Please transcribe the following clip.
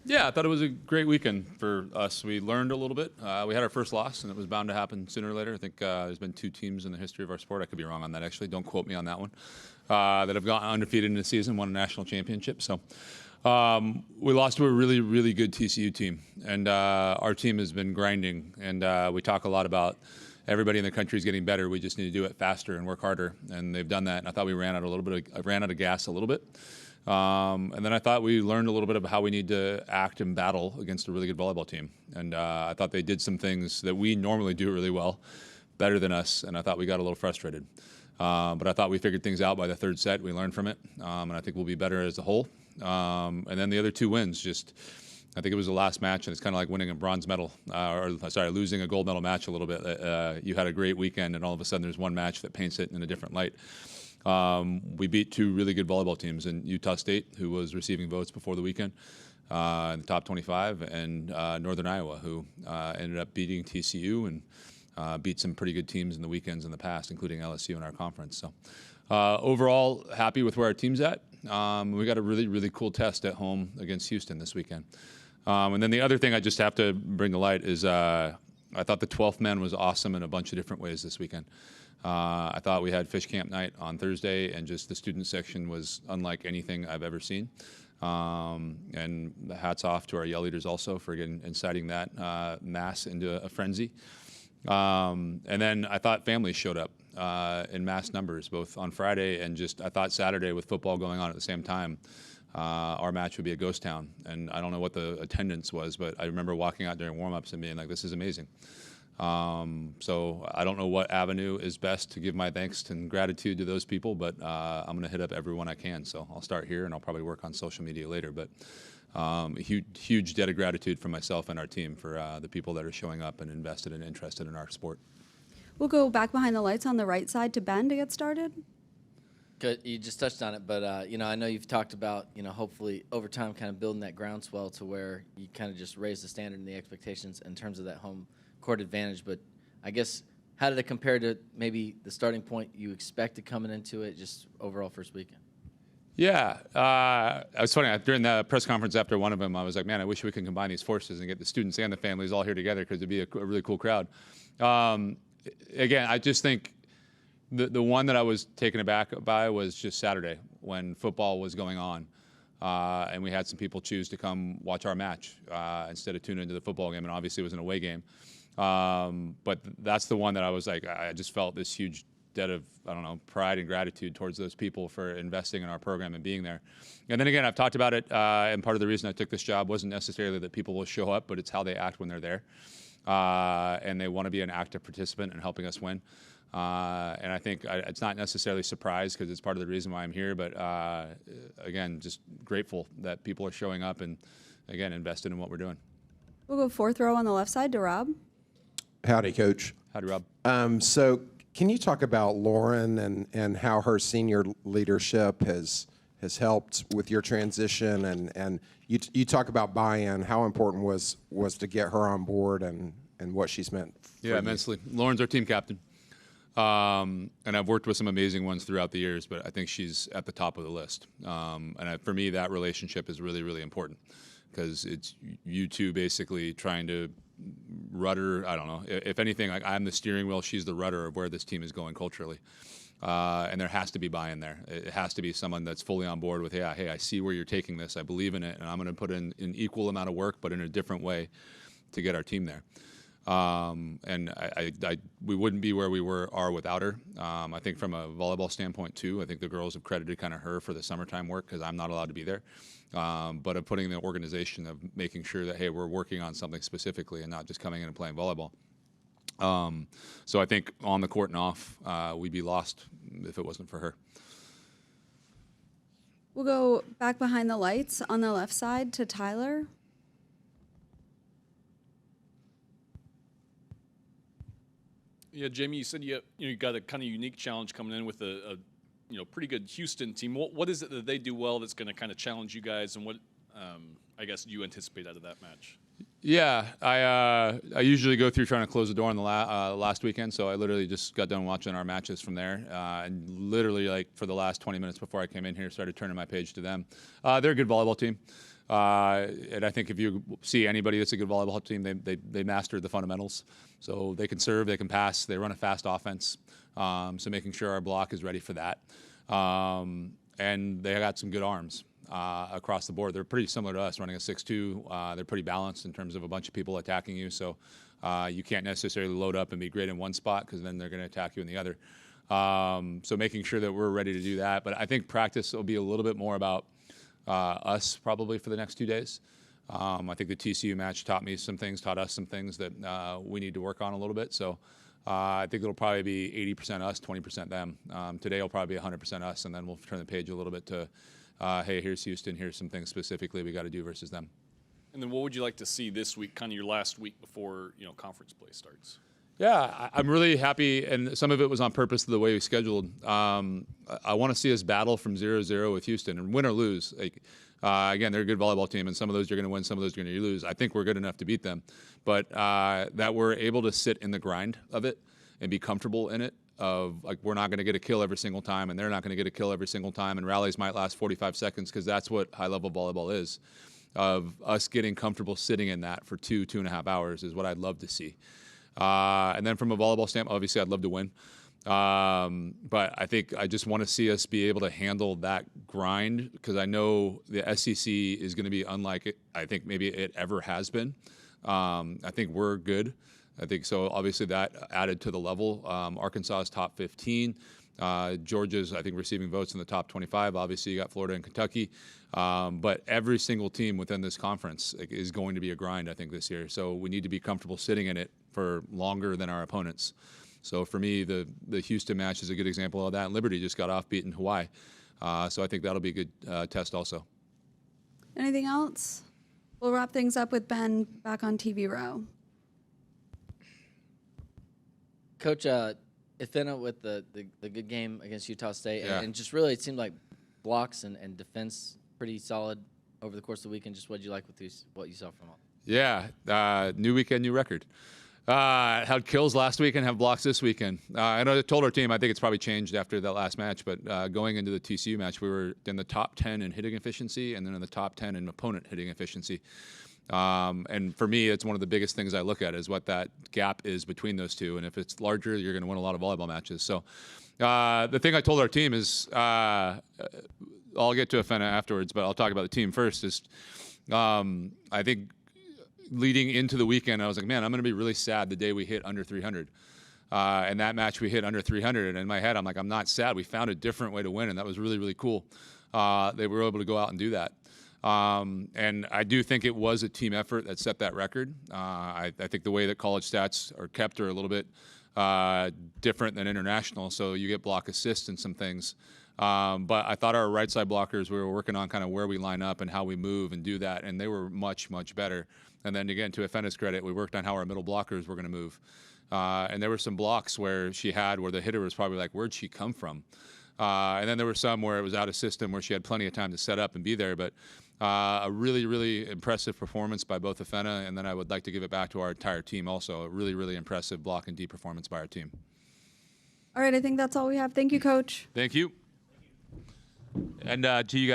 Yeah, I thought it was a great weekend for us. We learned a little bit. We had our first loss, and it was bound to happen sooner or later. I think there's been 2 teams in the history of our sport. I could be wrong on that, actually. Don't quote me on that one. That have gone undefeated in the season, won a national championship. So we lost to a really, really good TCU team, and our team has been grinding. And we talk a lot about everybody in the country is getting better. We just need to do it faster and work harder, and they've done that. And I thought we ran out of gas a little bit. And then I thought we learned a little bit of how we need to act and battle against a really good volleyball team. And I thought they did some things that we normally do really well, better than us, and I thought we got a little frustrated. But I thought we figured things out by the third set. We learned from it, and I think we'll be better as a whole. And then the other 2 wins, I think it was the last match, and it's kind of like winning a bronze medal, losing a gold medal match a little bit. You had a great weekend, and all of a sudden there's one match that paints it in a different light. We beat 2 really good volleyball teams in Utah State, who was receiving votes before the weekend, in the top 25, and Northern Iowa, who ended up beating TCU and beat some pretty good teams in the weekends in the past, including LSU in our conference. So overall, happy with where our team's at. We got a really, really cool test at home against Houston this weekend. And then the other thing I just have to bring to light is I thought the 12th man was awesome in a bunch of different ways this weekend. I thought we had fish camp night on Thursday, and just the student section was unlike anything I've ever seen. And hats off to our yell leaders also for inciting that mass into a frenzy. And then I thought families showed up in mass numbers, both on Friday and I thought Saturday with football going on at the same time. Our match would be a ghost town. And I don't know what the attendance was, but I remember walking out during warm-ups and being like, this is amazing. So I don't know what avenue is best to give my thanks and gratitude to those people, but I'm going to hit up everyone I can. So I'll start here, and I'll probably work on social media later. But a huge debt of gratitude from myself and our team for the people that are showing up and invested and interested in our sport. We'll go back behind the lights on the right side to Ben to get started. Good. You just touched on it, but I know you've talked about hopefully over time kind of building that groundswell to where you kind of just raise the standard and the expectations in terms of that home court advantage. But I guess how did it compare to maybe the starting point you expected coming into it, just overall first weekend? Yeah, it was funny. During the press conference after one of them, I was like, man, I wish we could combine these forces and get the students and the families all here together, because it'd be a really cool crowd. Again, I just think the one that I was taken aback by was just Saturday when football was going on. And we had some people choose to come watch our match instead of tune into the football game. And obviously it was an away game. But that's the one that I was like, I just felt this huge debt of, pride and gratitude towards those people for investing in our program and being there. And then again, I've talked about it, and part of the reason I took this job wasn't necessarily that people will show up, but it's how they act when they're there. And they want to be an active participant in helping us win. And I think it's not necessarily surprise, because it's part of the reason why I'm here, but again, just grateful that people are showing up and, again, invested in what we're doing. We'll go fourth row on the left side to Rob. Howdy, Coach. Howdy, Rob. So can you talk about Lauren and how her senior leadership has helped with your transition? And you talk about buy-in. How important was to get her on board and what she's meant for you? Immensely. Lauren's our team captain. And I've worked with some amazing ones throughout the years, but I think she's at the top of the list. For me, that relationship is really, really important, because it's you two basically trying to rudder. I don't know. If anything, like, I'm the steering wheel, she's the rudder of where this team is going culturally. And there has to be buy-in there. It has to be someone that's fully on board with, hey, I see where you're taking this. I believe in it, and I'm going to put in an equal amount of work, but in a different way to get our team there. And we wouldn't be where we are without her. I think from a volleyball standpoint too, I think the girls have credited kind of her for the summertime work, because I'm not allowed to be there. But of putting the organization of making sure that, hey, we're working on something specifically and not just coming in and playing volleyball. So I think on the court and off, we'd be lost if it wasn't for her. We'll go back behind the lights on the left side to Tyler. Yeah, Jamie, you said you got a kind of unique challenge coming in with a pretty good Houston team. What is it that they do well that's going to kind of challenge you guys, and what I guess do you anticipate out of that match? Yeah, I usually go through trying to close the door on the last weekend, so I literally just got done watching our matches from there, and literally, like, for the last 20 minutes before I came in here, started turning my page to them. They're a good volleyball team. And I think if you see anybody that's a good volleyball team, they mastered the fundamentals. So they can serve, they can pass, they run a fast offense. So making sure our block is ready for that. And they got some good arms across the board. They're pretty similar to us, running a 6-2. They're pretty balanced in terms of a bunch of people attacking you. So you can't necessarily load up and be great in one spot because then they're going to attack you in the other. So making sure that we're ready to do that. But I think practice will be a little bit more about us probably for the next 2 days. I think the TCU match taught us some things that we need to work on a little bit. So I think it'll probably be 80% us, 20% them. Today will probably be 100% us, and then we'll turn the page a little bit to, hey, here's Houston, here's some things specifically we got to do versus them. And then what would you like to see this week, kind of your last week before conference play starts? Yeah, I'm really happy, and some of it was on purpose the way we scheduled. I want to see us battle from 0-0 with Houston, and win or lose. Again, they're a good volleyball team, and some of those you're going to win, some of those you're going to lose. I think we're good enough to beat them, but that we're able to sit in the grind of it and be comfortable in it. Of like, we're not going to get a kill every single time, and they're not going to get a kill every single time, and rallies might last 45 seconds because that's what high-level volleyball is. Of us getting comfortable sitting in that for 2.5 hours is what I'd love to see. And then from a volleyball standpoint, obviously I'd love to win. But I think I just want to see us be able to handle that grind because I know the SEC is going to be unlike it. I think maybe it ever has been. I think we're good. I think so. Obviously that added to the level. Arkansas is top 15. Georgia's, I think, receiving votes in the top 25. Obviously, you got Florida and Kentucky. But every single team within this conference is going to be a grind, I think, this year. So we need to be comfortable sitting in it for longer than our opponents. So for me, the Houston match is a good example of that. And Liberty just got off beating Hawaii. So I think that'll be a good test also. Anything else? We'll wrap things up with Ben back on TV row. Coach, Ifena with the good game against Utah State, Yeah. and just really it seemed like blocks and defense pretty solid over the course of the weekend. Just what did you like with what you saw from them? Yeah, new weekend, new record. Had kills last week and have blocks this weekend. I know I told our team, I think it's probably changed after that last match, but going into the TCU match, we were in the top 10 in hitting efficiency and then in the top 10 in opponent hitting efficiency. And for me, it's one of the biggest things I look at is what that gap is between those two. And if it's larger, you're going to win a lot of volleyball matches. So the thing I told our team is, I'll get to Ifena afterwards, but I'll talk about the team first, is I think leading into the weekend, I was like, man, I'm going to be really sad the day we hit under 300. And that match we hit under 300. And in my head, I'm like, I'm not sad. We found a different way to win, and that was really, really cool. They were able to go out and do that. And I do think it was a team effort that set that record. I think the way that college stats are kept are a little bit different than international, so you get block assists and some things. But I thought our right side blockers, we were working on kind of where we line up and how we move and do that, and they were much, much better. And then again, to Ifena's credit, we worked on how our middle blockers were going to move. And there were some blocks where the hitter was probably like, where'd she come from? And then there were some where it was out of system where she had plenty of time to set up and be there. But a really, really impressive performance by both Ifena, and then I would like to give it back to our entire team also. A really, really impressive block and D performance by our team. All right, I think that's all we have. Thank you, Coach. Thank you. And to you guys.